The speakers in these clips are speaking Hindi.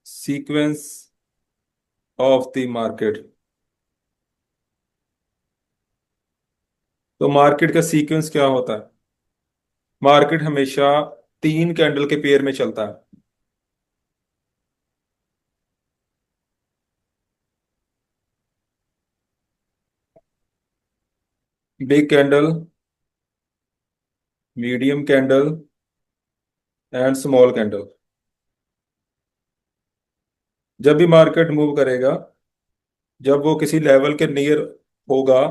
Sequence of the market. तो मार्केट का सीक्वेंस क्या होता है? मार्केट हमेशा तीन कैंडल के पेयर में चलता है। Big candle, medium candle and small candle. जब भी मार्केट मूव करेगा, जब वो किसी लेवल के नियर होगा,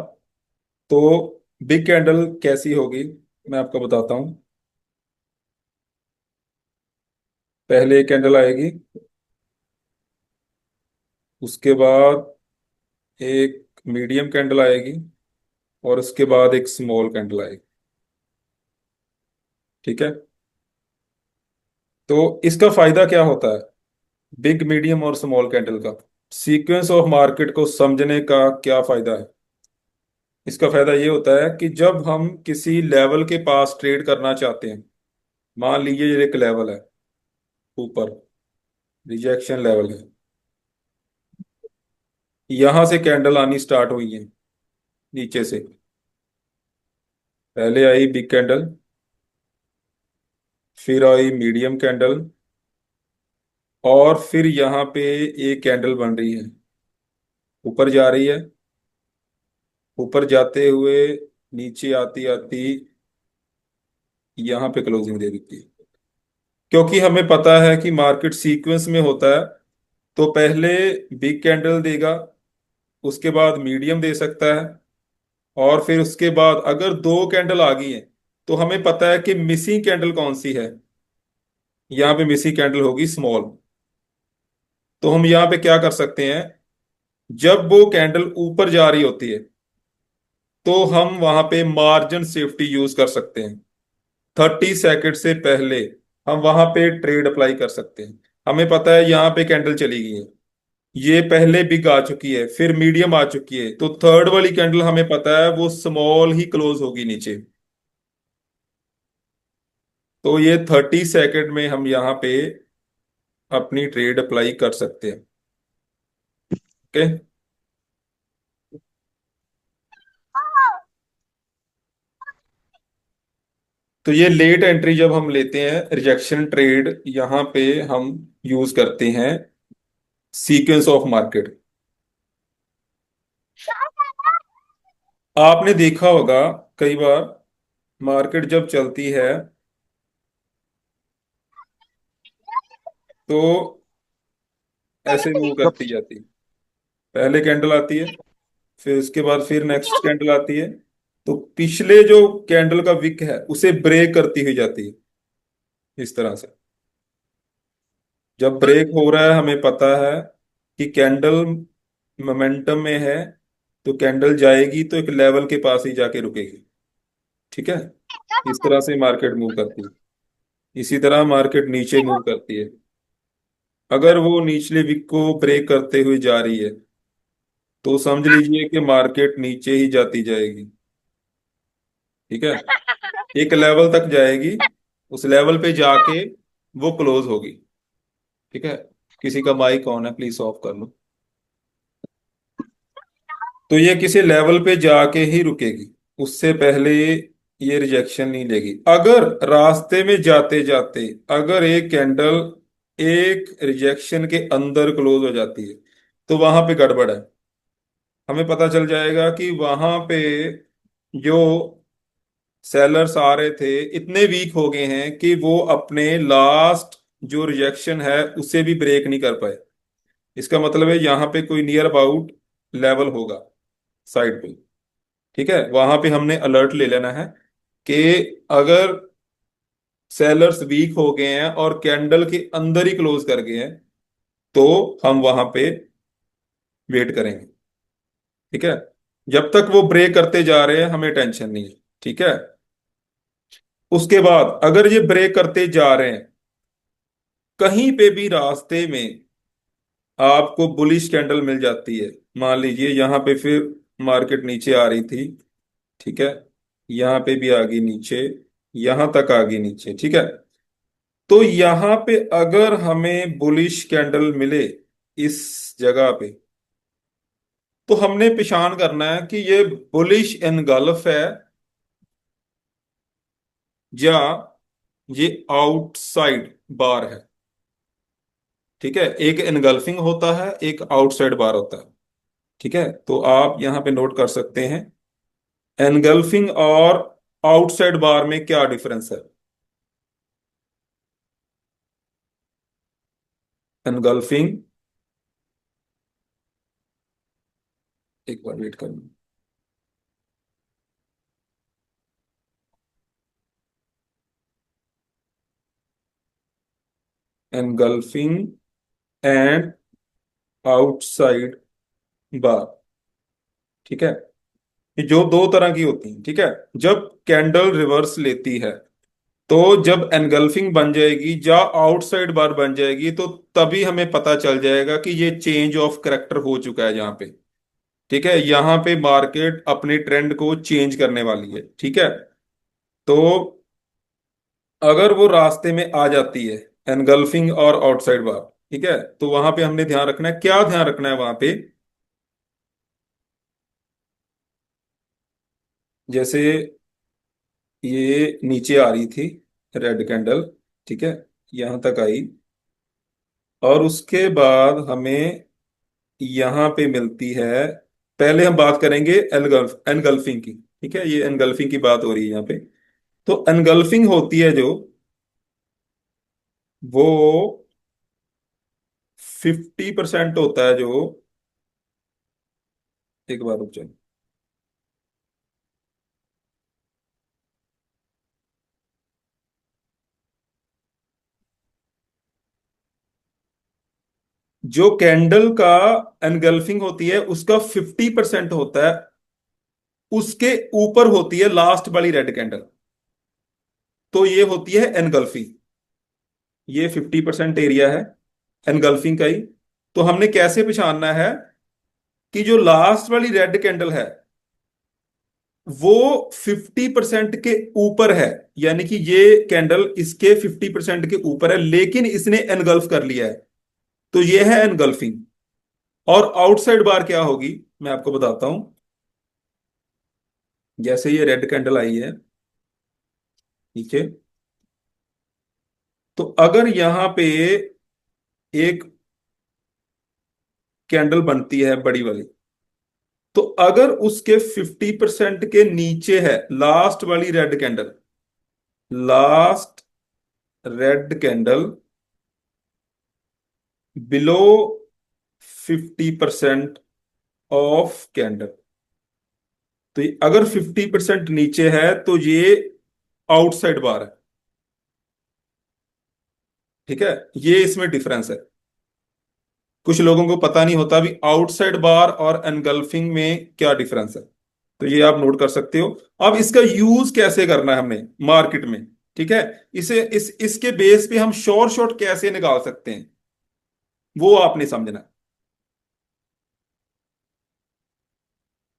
तो बिग कैंडल कैसी होगी मैं आपको बताता हूं। पहले एक कैंडल आएगी, उसके बाद एक मीडियम कैंडल आएगी और उसके बाद एक स्मॉल कैंडल आएगी। ठीक है। तो इसका फायदा क्या होता है, बिग मीडियम और स्मॉल कैंडल का? सीक्वेंस ऑफ मार्केट को समझने का क्या फायदा है? इसका फायदा ये होता है कि जब हम किसी लेवल के पास ट्रेड करना चाहते हैं, मान लीजिए ये एक लेवल है, ऊपर रिजेक्शन लेवल है, यहां से कैंडल आनी स्टार्ट हुई है नीचे से। पहले आई बिग कैंडल, फिर आई मीडियम कैंडल, और फिर यहाँ पे एक कैंडल बन रही है, ऊपर जा रही है। ऊपर जाते हुए नीचे आती आती यहाँ पे क्लोजिंग दे देती है। क्योंकि हमें पता है कि मार्केट सीक्वेंस में होता है, तो पहले बिग कैंडल देगा, उसके बाद मीडियम दे सकता है, और फिर उसके बाद अगर दो कैंडल आ गई हैं, तो हमें पता है कि मिसिंग कैंडल कौन सी है। यहाँ पे मिसिंग कैंडल होगी स्मॉल। तो हम यहाँ पे क्या कर सकते हैं, जब वो कैंडल ऊपर जा रही होती है, तो हम वहां पे मार्जिन सेफ्टी यूज कर सकते हैं। 30 सेकेंड से पहले हम वहां पे ट्रेड अप्लाई कर सकते हैं। हमें पता है यहाँ पे कैंडल चली गई है, ये पहले बिग आ चुकी है, फिर मीडियम आ चुकी है, तो थर्ड वाली कैंडल हमें पता है वो स्मॉल ही क्लोज होगी नीचे। तो ये 30 सेकेंड में हम यहाँ पे अपनी ट्रेड अप्लाई कर सकते हैं। ओके। तो ये लेट एंट्री जब हम लेते हैं, रिजेक्शन ट्रेड, यहाँ पे हम यूज करते हैं सीक्वेंस ऑफ मार्केट। आपने देखा होगा कई बार, मार्केट जब चलती है तो ऐसे मूव करती जाती है। पहले कैंडल आती है, फिर उसके बाद फिर नेक्स्ट कैंडल आती है, तो पिछले जो कैंडल का विक है उसे ब्रेक करती हुई जाती है, इस तरह से। जब ब्रेक हो रहा है, हमें पता है कि कैंडल मोमेंटम में है, तो कैंडल जाएगी तो एक लेवल के पास ही जाके रुकेगी। ठीक है। इस तरह से मार्केट मूव करती है। इसी तरह मार्केट नीचे मूव करती है। अगर वो निचले विक को ब्रेक करते हुए जा रही है, तो समझ लीजिए कि मार्केट नीचे ही जाती जाएगी। ठीक है। एक लेवल तक जाएगी, उस लेवल पे जाके वो क्लोज होगी। ठीक है। किसी का माइक ऑन है, प्लीज ऑफ कर लो। तो ये किसी लेवल पे जाके ही रुकेगी, उससे पहले ये रिजेक्शन नहीं लेगी। अगर रास्ते में जाते जाते अगर एक कैंडल एक रिजेक्शन के अंदर क्लोज हो जाती है, तो वहां पे गड़बड़ है। हमें पता चल जाएगा कि वहां पे जो सेलर्स आ रहे थे इतने वीक हो गए हैं कि वो अपने लास्ट जो रिजेक्शन है उसे भी ब्रेक नहीं कर पाए। इसका मतलब है यहाँ पे कोई नियर अबाउट लेवल होगा साइड पे। ठीक है। वहां पे हमने अलर्ट ले लेना है कि अगर सेलर्स वीक हो गए हैं और कैंडल के अंदर ही क्लोज कर गए हैं, तो हम वहां पे वेट करेंगे। ठीक है। जब तक वो ब्रेक करते जा रहे हैं हमें टेंशन नहीं है। ठीक है। उसके बाद अगर ये ब्रेक करते जा रहे हैं, कहीं पे भी रास्ते में आपको बुलिश कैंडल मिल जाती है, मान लीजिए यहां पे फिर मार्केट नीचे आ रही थी। ठीक है। यहां पे भी आ गई नीचे, यहां तक आ गई नीचे। ठीक है। तो यहां पे अगर हमें बुलिश कैंडल मिले इस जगह पे, तो हमने पहचान करना है कि ये बुलिश एनगल्फ है या ये आउटसाइड बार है। ठीक है, एक एनगल्फिंग होता है, एक आउटसाइड बार होता है। ठीक है, तो आप यहां पे नोट कर सकते हैं एनगल्फिंग और आउटसाइड बार में क्या डिफरेंस है। एनगल्फिंग, एक बार वेट करना, एनगल्फिंग एंड आउटसाइड बार। ठीक है, ये जो दो तरह की होती हैं। ठीक है, जब कैंडल रिवर्स लेती है तो जब एनगल्फिंग बन जाएगी या आउटसाइड बार बन जाएगी, तो तभी हमें पता चल जाएगा कि ये चेंज ऑफ करेक्टर हो चुका है यहाँ पे। ठीक है, यहाँ पे मार्केट अपने ट्रेंड को चेंज करने वाली है। ठीक है, तो अगर वो रास्ते में आ जाती है एनगल्फिंग और आउटसाइड बार, ठीक है, तो वहां पे हमने ध्यान रखना है, क्या ध्यान रखना है वहां पे। जैसे ये नीचे आ रही थी रेड कैंडल, ठीक है, यहां तक आई, और उसके बाद हमें यहां पे मिलती है। पहले हम बात करेंगे एनगल्फिंग की। ठीक है, ये एनगल्फिंग की बात हो रही है यहाँ पे। तो एनगल्फिंग होती है जो, वो 50% होता है जो, एक बार रुक जाए, जो कैंडल का एनगल्फिंग होती है उसका 50% होता है, उसके ऊपर होती है लास्ट वाली रेड कैंडल, तो ये होती है एनगल्फिंग। ये 50% एरिया है एनगल्फिंग का ही। तो हमने कैसे पहचानना है कि जो लास्ट वाली रेड कैंडल है वो 50% के ऊपर है, यानी कि ये कैंडल इसके 50% के ऊपर है, लेकिन इसने एनगल्फ कर लिया है, तो ये है एनगल्फिंग। और आउटसाइड बार क्या होगी, मैं आपको बताता हूं। जैसे ये रेड कैंडल आई है नीचे, तो अगर यहां पे एक कैंडल बनती है बड़ी वाली, तो अगर उसके 50% के नीचे है लास्ट वाली red candle, last red candle below 50% of candle, तो अगर 50% नीचे है तो ये आउटसाइड बार है। ठीक है, ये इसमें डिफरेंस है। कुछ लोगों को पता नहीं होता भी आउटसाइड बार और एनगल्फिंग में क्या डिफरेंस है, तो ये आप नोट कर सकते हो। अब इसका यूज कैसे करना है हमने मार्केट में। ठीक है, इसे इसके बेस पे हम शॉर्ट कैसे निकाल सकते हैं, वो आपने समझना है।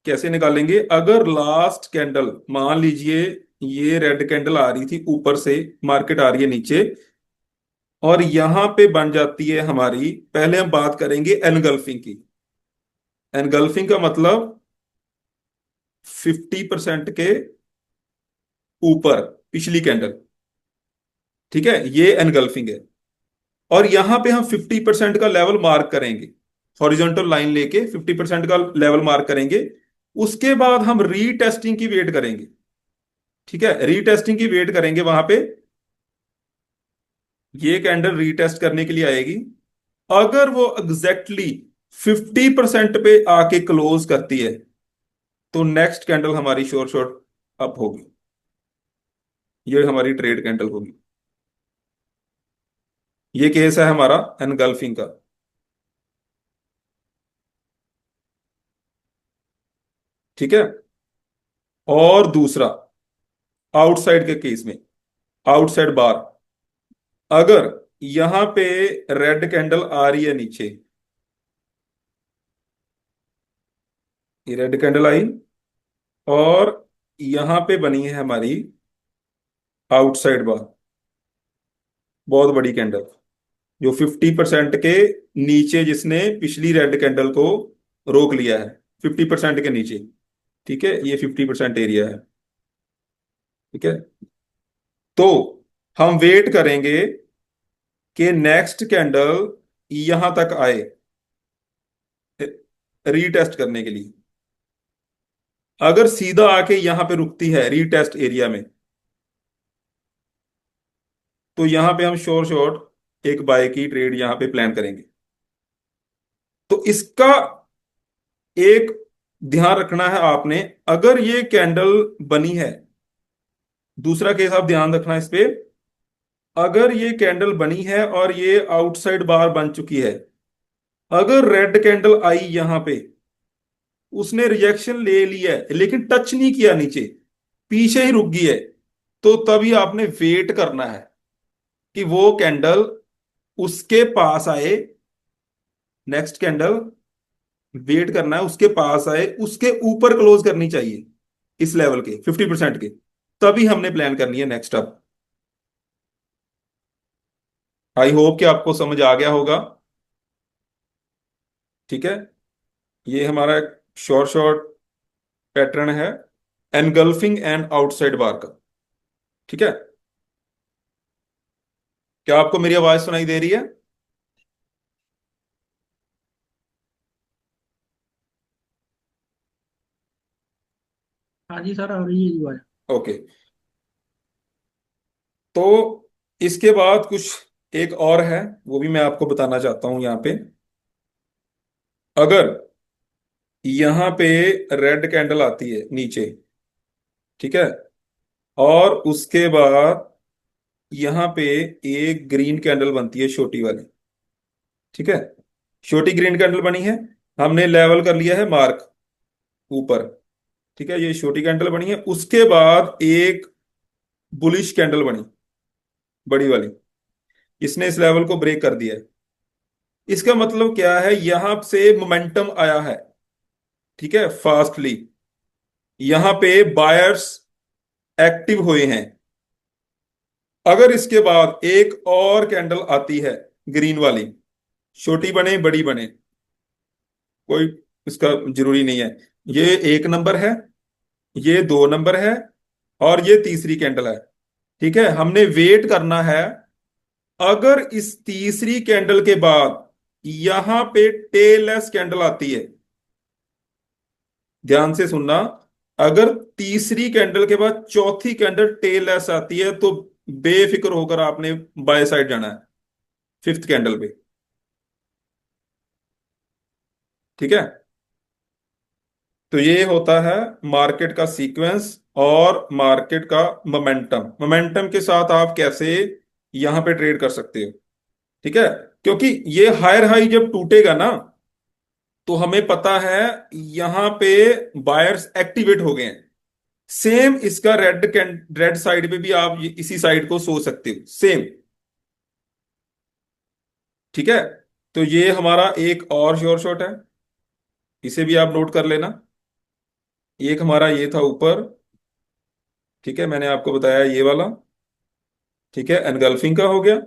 कैसे निकालेंगे, अगर लास्ट कैंडल, मान लीजिए ये रेड कैंडल आ रही थी ऊपर से, मार्केट आ रही है नीचे, और यहां पे बन जाती है हमारी, पहले हम बात करेंगे एनगल्फिंग की। एनगल्फिंग का मतलब 50% के ऊपर पिछली कैंडल। ठीक है, ये एनगल्फिंग है। और यहां पे हम 50% का लेवल मार्क करेंगे, हॉरिजॉन्टल लाइन लेके 50% का लेवल मार्क करेंगे। उसके बाद हम रीटेस्टिंग की वेट करेंगे। ठीक है, रीटेस्टिंग की वेट करेंगे वहां पे, ये कैंडल रीटेस्ट करने के लिए आएगी। अगर वो एग्जैक्टली 50% पे आके क्लोज करती है, तो नेक्स्ट कैंडल हमारी शॉर्ट शॉर्ट अप होगी, ये हमारी ट्रेड कैंडल होगी। ये केस है हमारा एनगल्फिंग का। ठीक है, और दूसरा आउटसाइड के केस में, आउटसाइड बार, अगर यहां पे रेड कैंडल आ रही है नीचे, ये रेड कैंडल आई और यहां पे बनी है हमारी आउटसाइड बार, बहुत बड़ी कैंडल, जो 50% के नीचे, जिसने पिछली रेड कैंडल को रोक लिया है, 50% के नीचे। ठीक है, ये 50% एरिया है। ठीक है, तो हम वेट करेंगे कि नेक्स्ट कैंडल यहां तक आए रीटेस्ट करने के लिए। अगर सीधा आके यहां पे रुकती है रीटेस्ट एरिया में, तो यहां पे हम श्योर शॉट एक बाय की ट्रेड यहां पे प्लान करेंगे। तो इसका एक ध्यान रखना है आपने, अगर ये कैंडल बनी है, दूसरा केस आप ध्यान रखना इस पे, अगर ये कैंडल बनी है और ये आउटसाइड बार बन चुकी है, अगर रेड कैंडल आई यहां पे, उसने रिजेक्शन ले लिया है लेकिन टच नहीं किया नीचे, पीछे ही रुक गई है, तो तभी आपने वेट करना है कि वो कैंडल उसके पास आए, नेक्स्ट कैंडल वेट करना है उसके पास आए, उसके ऊपर क्लोज करनी चाहिए इस लेवल के 50% के, तभी हमने प्लान करनी है नेक्स्ट अप। आई होप कि आपको समझ आ गया होगा। ठीक है, ये हमारा एक शॉर्ट शॉर्ट पैटर्न है एनगल्फिंग एंड आउटसाइड बार का। ठीक है, क्या आपको मेरी आवाज सुनाई दे रही है? हाँ जी सर, आ रही है जी आवाज। ओके, तो इसके बाद कुछ एक और है, वो भी मैं आपको बताना चाहता हूं यहां पे। अगर यहां पे रेड कैंडल आती है नीचे, ठीक है, और उसके बाद यहां पे एक ग्रीन कैंडल बनती है छोटी वाली। ठीक है, छोटी ग्रीन कैंडल बनी है, हमने लेवल कर लिया है मार्क ऊपर। ठीक है, ये छोटी कैंडल बनी है, उसके बाद एक बुलिश कैंडल बनी, बड़ी वाली, इसने इस लेवल को ब्रेक कर दिया है। इसका मतलब क्या है, यहां से मोमेंटम आया है, ठीक है, फास्टली, यहां पे बायर्स एक्टिव हुए हैं। अगर इसके बाद एक और कैंडल आती है ग्रीन वाली, छोटी बने बड़ी बने, कोई इसका जरूरी नहीं है, ये एक नंबर है, ये दो नंबर है, और ये तीसरी कैंडल है। ठीक है, हमने वेट करना है, अगर इस तीसरी कैंडल के बाद यहां पे टेललेस कैंडल आती है, ध्यान से सुनना, अगर तीसरी कैंडल के बाद चौथी कैंडल टेललेस आती है, तो बेफिक्र होकर आपने बाय साइड जाना है फिफ्थ कैंडल पे। ठीक है, तो ये होता है मार्केट का सीक्वेंस और मार्केट का मोमेंटम। मोमेंटम के साथ आप कैसे यहां पे ट्रेड कर सकते हो। ठीक है, क्योंकि ये हायर हाई जब टूटेगा ना, तो हमें पता है यहां पे बायर्स एक्टिवेट हो गए हैं। सेम इसका रेड साइड पे भी आप इसी साइड को सोच सकते हो सेम। ठीक है, तो ये हमारा एक और श्योर शॉट है, इसे भी आप नोट कर लेना। एक हमारा ये था ऊपर, ठीक है, मैंने आपको बताया ये वाला। ठीक है, एनगल्फिंग का हो गया,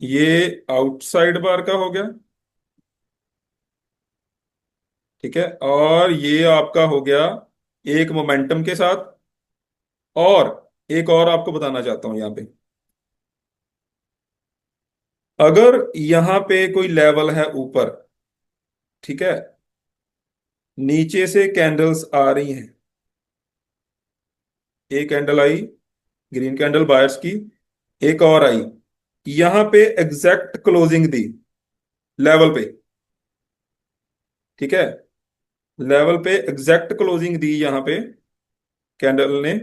ये आउटसाइड बार का हो गया। ठीक है, और ये आपका हो गया एक मोमेंटम के साथ। और एक और आपको बताना चाहता हूं यहां पे, अगर यहां पे कोई लेवल है ऊपर, ठीक है, नीचे से कैंडल्स आ रही हैं, एक कैंडल आई ग्रीन कैंडल बायर्स की, एक और आई, यहां पे एग्जैक्ट क्लोजिंग दी लेवल पे। ठीक है, लेवल पे एग्जैक्ट क्लोजिंग दी यहां पे कैंडल ने,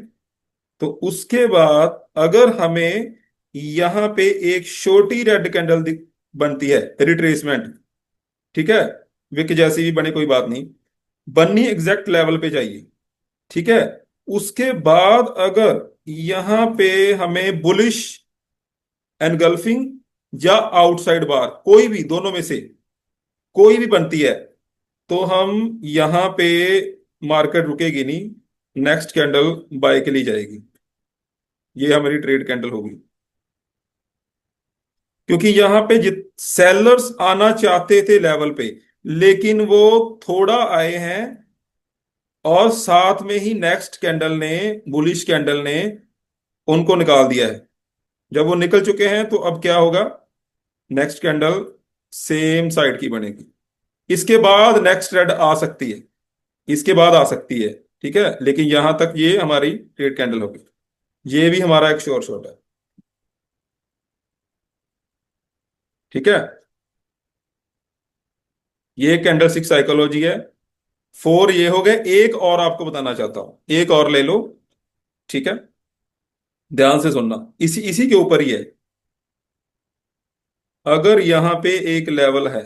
तो उसके बाद अगर हमें यहां पे एक छोटी रेड कैंडल बनती है रिट्रेसमेंट, ठीक है, विक जैसी भी बने कोई बात नहीं, बननी एग्जैक्ट लेवल पे चाहिए। ठीक है, उसके बाद अगर यहां पे हमें बुलिश एनगल्फिंग या आउटसाइड बार, कोई भी दोनों में से कोई भी बनती है, तो हम यहां पे मार्केट रुकेगी नहीं, नेक्स्ट कैंडल बाय के लिए जाएगी। ये हमारी ट्रेड कैंडल होगी। क्योंकि यहां पे जित सेलर्स आना चाहते थे लेवल पे, लेकिन वो थोड़ा आए हैं, और साथ में ही नेक्स्ट कैंडल ने, बुलिश कैंडल ने उनको निकाल दिया है। जब वो निकल चुके हैं तो अब क्या होगा, नेक्स्ट कैंडल सेम साइड की बनेगी। इसके बाद नेक्स्ट रेड आ सकती है, इसके बाद आ सकती है, ठीक है, लेकिन यहां तक ये हमारी ट्रेड कैंडल होगी। ये भी हमारा एक श्योर शॉट है, ठीक है। ये कैंडल स्टिक साइकोलॉजी है। फोर ये हो गए। एक और आपको बताना चाहता हूं, एक और ले लो, ठीक है, ध्यान से सुनना, इसी इसी के ऊपर ही है। अगर यहां पे एक लेवल है,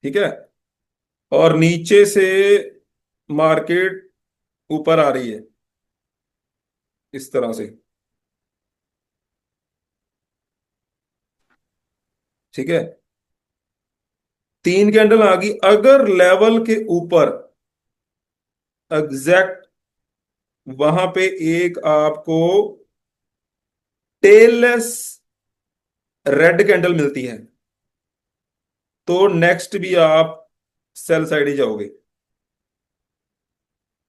ठीक है, और नीचे से मार्केट ऊपर आ रही है इस तरह से, ठीक है, तीन कैंडल आ गई, अगर लेवल के ऊपर एग्जैक्ट वहां पे एक आपको टेललेस रेड कैंडल मिलती है, तो नेक्स्ट भी आप सेल साइड ही जाओगे,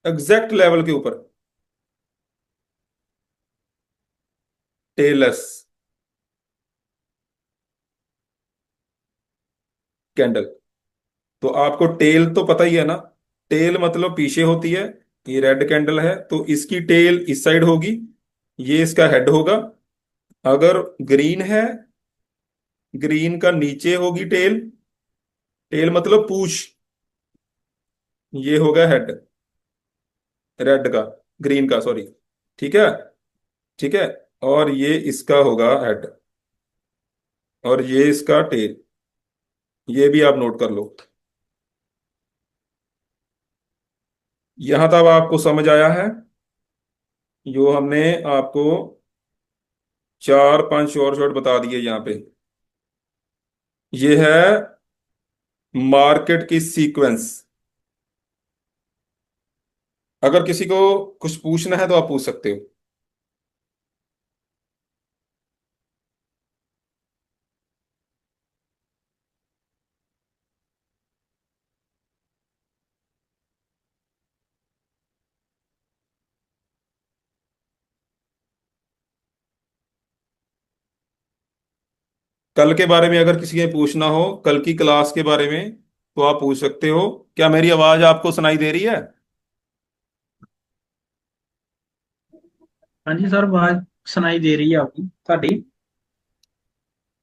एग्जैक्ट लेवल के ऊपर टेललेस कैंडल। तो आपको टेल तो पता ही है ना, टेल मतलब पीछे होती है। ये रेड कैंडल है तो इसकी टेल इस साइड होगी, ये इसका हेड होगा। अगर ग्रीन है, ग्रीन का नीचे होगी टेल, टेल मतलब पूछ, ये होगा हेड, रेड का, ग्रीन का सॉरी, ठीक है, ठीक है, और ये इसका होगा हेड, और ये इसका टेल। ये भी आप नोट कर लो। यहां तक आपको समझ आया है? जो हमने आपको चार पांच शॉर्ट शॉट बता दिए यहाँ पे, ये है मार्केट की सीक्वेंस। अगर किसी को कुछ पूछना है तो आप पूछ सकते हो। कल के बारे में अगर किसी के पूछना हो, कल की क्लास के बारे में, तो आप पूछ सकते हो। क्या मेरी आवाज आपको सुनाई दे रही है? ਹਾਂਜੀ ਸਰ ਆਵਾਜ਼ ਸੁਣਾਈ ਦੇ ਰਹੀ ਆ ਆਪਕੀ ਤੁਹਾਡੀ।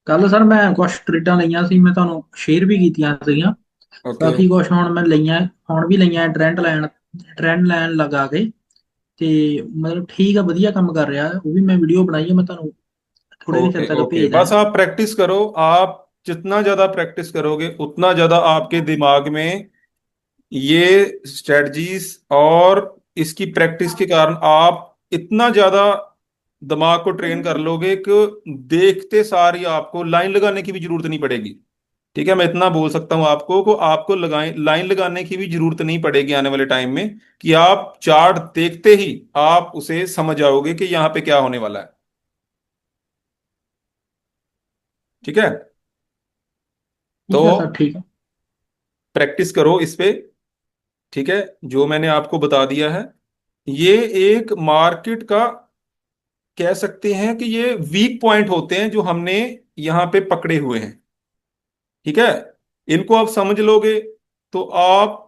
ਕੱਲ ਸਰ ਮੈਂ ਕੁਛ ਟ੍ਰੇਡਾਂ ਲਈਆਂ ਸੀ, ਮੈਂ ਤੁਹਾਨੂੰ ਸ਼ੇਅਰ ਵੀ ਕੀਤੀਆਂ ਸੀਗੀਆਂ। ओके। ਬਾਕੀ ਕੁਛ ਹੁਣ ਮੈਂ ਲਈਆਂ, ਹੁਣ ਵੀ ਲਈਆਂ ਟ੍ਰੈਂਡ ਲਾਈਨ ਲਗਾ ਕੇ। ਤੇ ਮਤਲਬ ਠੀਕ ਆ, ਵਧੀਆ ਕੰਮ ਕਰ ਰਿਹਾ। ਉਹ ਵੀ ਮੈਂ ਵੀਡੀਓ ਬਣਾਈ ਆ, ਮੈਂ ਤੁਹਾਨੂੰ ਥੋੜੇ ਜਿਹੇ ओके ਚਿਰ तक ओके, ਭੇਜ बस देना। आप प्रैक्टिस करो। आप जितना ज्यादा प्रैक्टिस करोगे उतना ज्यादा आपके दिमाग में ये स्ट्रेटजीज, और इसकी प्रैक्टिस के कारण आप इतना ज्यादा दिमाग को ट्रेन कर लोगे कि देखते सार ही आपको लाइन लगाने की भी जरूरत नहीं पड़ेगी। ठीक है, मैं इतना बोल सकता हूं आपको को आपको लगाए लाइन लगाने की भी जरूरत नहीं पड़ेगी आने वाले टाइम में, कि आप चार्ट देखते ही आप उसे समझ जाओगे कि यहां पे क्या होने वाला है। ठीक है, तो ठीक है सर, ठीक है। प्रैक्टिस करो इस पे, ठीक है, जो मैंने आपको बता दिया है। ये एक मार्केट का कह सकते हैं कि ये वीक पॉइंट होते हैं जो हमने यहां पे पकड़े हुए हैं, ठीक है। इनको आप समझ लोगे तो आप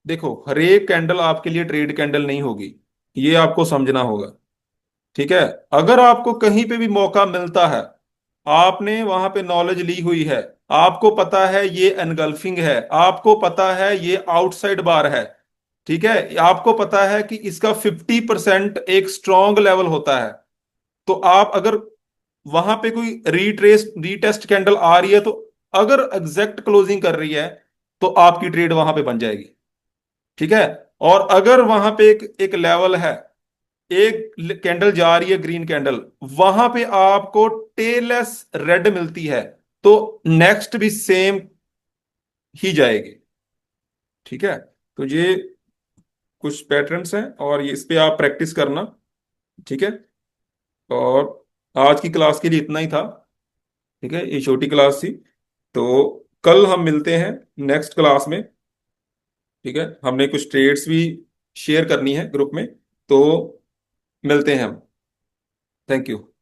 देखो, हर एक कैंडल आपके लिए ट्रेड कैंडल नहीं होगी, ये आपको समझना होगा, ठीक है। अगर आपको कहीं पे भी मौका मिलता है, आपने वहां पे नॉलेज ली हुई है, आपको पता है ये एनगल्फिंग है, आपको पता है ये आउटसाइड बार है, ठीक है, आपको पता है कि इसका 50% एक स्ट्रॉन्ग लेवल होता है, तो आप अगर वहां पे कोई रीटेस्ट कैंडल आ रही है, तो अगर एग्जैक्ट क्लोजिंग कर रही है तो आपकी ट्रेड वहां पे बन जाएगी, ठीक है। और अगर वहां पे एक लेवल है, एक कैंडल जा रही है ग्रीन कैंडल, वहां पे आपको टेललेस रेड मिलती है, तो नेक्स्ट भी सेम ही जाएगी, ठीक है। तो ये कुछ पैटर्न्स हैं और ये इस पे आप प्रैक्टिस करना, ठीक है। और आज की क्लास के लिए इतना ही था। ठीक है, ये छोटी क्लास थी। तो कल हम मिलते हैं नेक्स्ट क्लास में। ठीक है, हमने कुछ ट्रेड्स भी शेयर करनी है ग्रुप में। तो मिलते हैं हम। Thank you.